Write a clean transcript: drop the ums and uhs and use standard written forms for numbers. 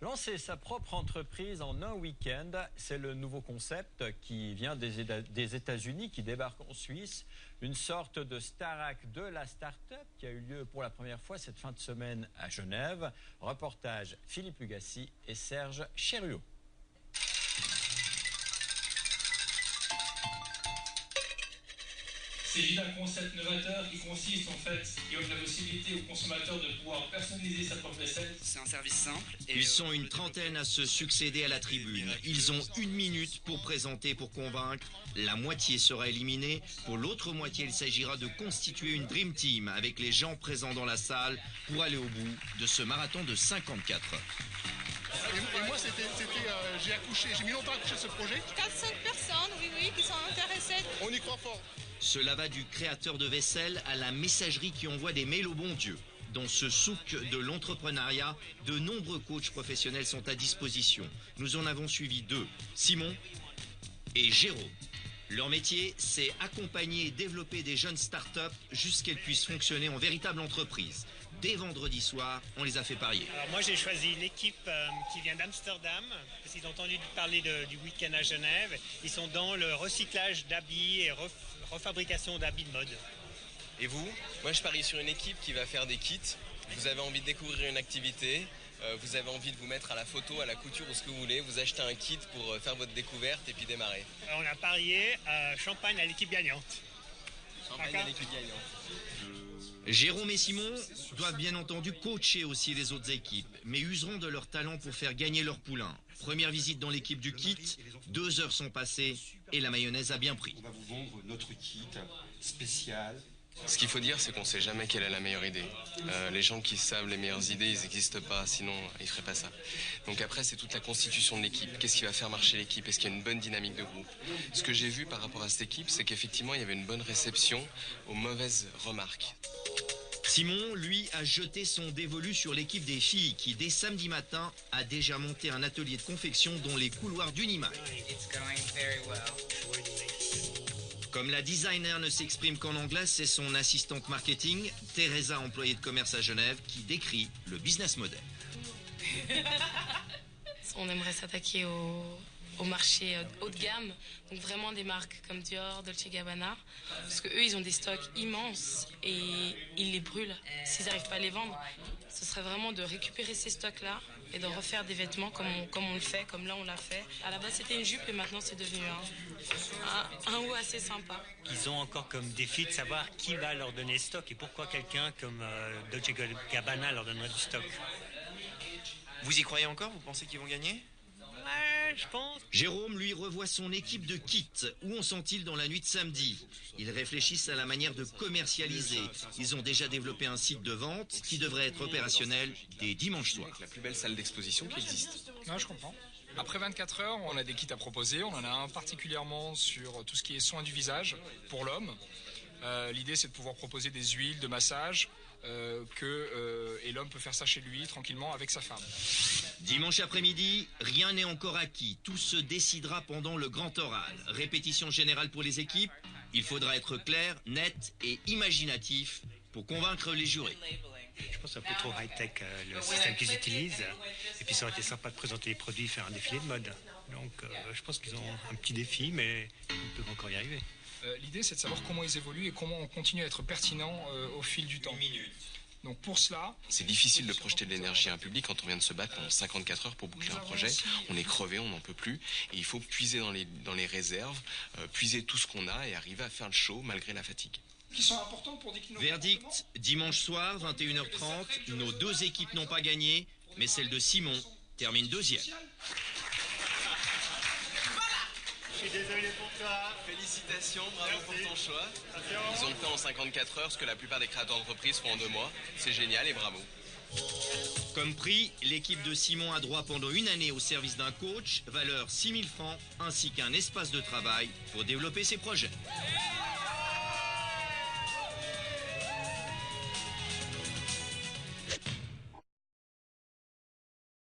Lancer sa propre entreprise en un week-end, c'est le nouveau concept qui vient des États-Unis, qui débarque en Suisse. Une sorte de Starac de la start-up qui a eu lieu pour la première fois cette fin de semaine à Genève. Reportage Philippe Lugassi et Serge Chéruot. C'est juste un concept novateur qui consiste en fait, qui offre la possibilité aux consommateurs de pouvoir personnaliser sa propre vaisselle. C'est un service simple. Ils sont une trentaine à se succéder à la tribune. Ils ont 1 minute pour présenter, pour convaincre. La moitié sera éliminée. Pour l'autre moitié, il s'agira de constituer une Dream Team avec les gens présents dans la salle pour aller au bout de ce marathon de 54 heures. Et moi, j'ai accouché, j'ai mis longtemps à accoucher ce projet. 4-5 personnes, oui, qui sont intéressées. On y croit fort. Cela va du créateur de vaisselle à la messagerie qui envoie des mails au bon Dieu. Dans ce souk de l'entrepreneuriat, de nombreux coachs professionnels sont à disposition. Nous en avons suivi 2, Simon et Jérôme. Leur métier, c'est accompagner et développer des jeunes startups jusqu'elles puissent fonctionner en véritable entreprise. Dès vendredi soir, on les a fait parier. Alors moi j'ai choisi l'équipe qui vient d'Amsterdam, parce qu'ils ont entendu parler du week-end à Genève. Ils sont dans le recyclage d'habits et refabrication d'habits de mode. Et vous? Moi je parie sur une équipe qui va faire des kits. Vous avez envie de découvrir une activité, vous avez envie de vous mettre à la photo, à la couture ou ce que vous voulez. Vous achetez un kit pour faire votre découverte et puis démarrer. On a parié champagne à l'équipe gagnante. Champagne à l'équipe gagnante. Jérôme et Simon doivent bien entendu coacher aussi les autres équipes, mais useront de leur talent pour faire gagner leur poulain. Première visite dans l'équipe du kit, 2 heures sont passées et la mayonnaise a bien pris. On va vous vendre notre kit spécial. Ce qu'il faut dire, c'est qu'on ne sait jamais quelle est la meilleure idée. Les gens qui savent les meilleures idées, ils n'existent pas, sinon ils ne feraient pas ça. Donc après, c'est toute la constitution de l'équipe. Qu'est-ce qui va faire marcher l'équipe? Est-ce qu'il y a une bonne dynamique de groupe? Ce que j'ai vu par rapport à cette équipe, c'est qu'effectivement, il y avait une bonne réception aux mauvaises remarques. Simon, lui, a jeté son dévolu sur l'équipe des filles qui, dès samedi matin, a déjà monté un atelier de confection dans les couloirs d'Unimac. Comme la designer ne s'exprime qu'en anglais, c'est son assistante marketing, Teresa, employée de commerce à Genève, qui décrit le business model. On aimerait s'attaquer au marché haut de gamme, donc vraiment des marques comme Dior, Dolce & Gabbana, parce qu'eux, ils ont des stocks immenses et ils les brûlent s'ils n'arrivent pas à les vendre. Ce serait vraiment de récupérer ces stocks-là et de refaire des vêtements comme on le fait, comme là on l'a fait. À la base, c'était une jupe et maintenant, c'est devenu un haut assez sympa. Ils ont encore comme défi de savoir qui va leur donner stock et pourquoi quelqu'un comme Dolce & Gabbana leur donnerait du stock. Vous y croyez encore? Vous pensez qu'ils vont gagner? Ouais, je pense. Jérôme, lui, revoit son équipe de kit. Où en sont-ils dans la nuit de samedi? Ils réfléchissent à la manière de commercialiser. Ils ont déjà développé un site de vente qui devrait être opérationnel dès dimanche soir. La plus belle salle d'exposition qui existe. Non, je comprends. Après 24 heures, on a des kits à proposer. On en a un particulièrement sur tout ce qui est soins du visage pour l'homme. L'idée, c'est de pouvoir proposer des huiles de massage et l'homme peut faire ça chez lui tranquillement avec sa femme. Dimanche après-midi, rien n'est encore acquis. Tout se décidera pendant le grand oral. Répétition générale pour les équipes. Il faudra être clair, net et imaginatif pour convaincre les jurés. Je pense un peu trop high-tech le système qu'ils utilisent. Et puis ça aurait été sympa de présenter les produits, faire un défilé de mode. Donc je pense qu'ils ont un petit défi, mais ils peuvent encore y arriver. L'idée, c'est de savoir comment ils évoluent et comment on continue à être pertinent au fil du temps. Donc pour cela... C'est difficile de projeter de l'énergie à un public quand on vient de se battre pendant 54 heures pour boucler un projet. On est crevé, on n'en peut plus. Et il faut puiser dans les réserves, puiser tout ce qu'on a et arriver à faire le show malgré la fatigue. Qui sont importants pour dire qu'ils n'ont Verdict, dimanche soir, 21h30. Nos 2 équipes n'ont pas gagné, mais celle de Simon termine 2e. Je suis désolé pour toi. Félicitations, bravo pour ton choix. Ils ont fait en 54 heures ce que la plupart des créateurs d'entreprise font en 2 mois. C'est génial et bravo. Comme prix, l'équipe de Simon a droit pendant 1 année au service d'un coach, valeur 6 000 francs, ainsi qu'un espace de travail pour développer ses projets.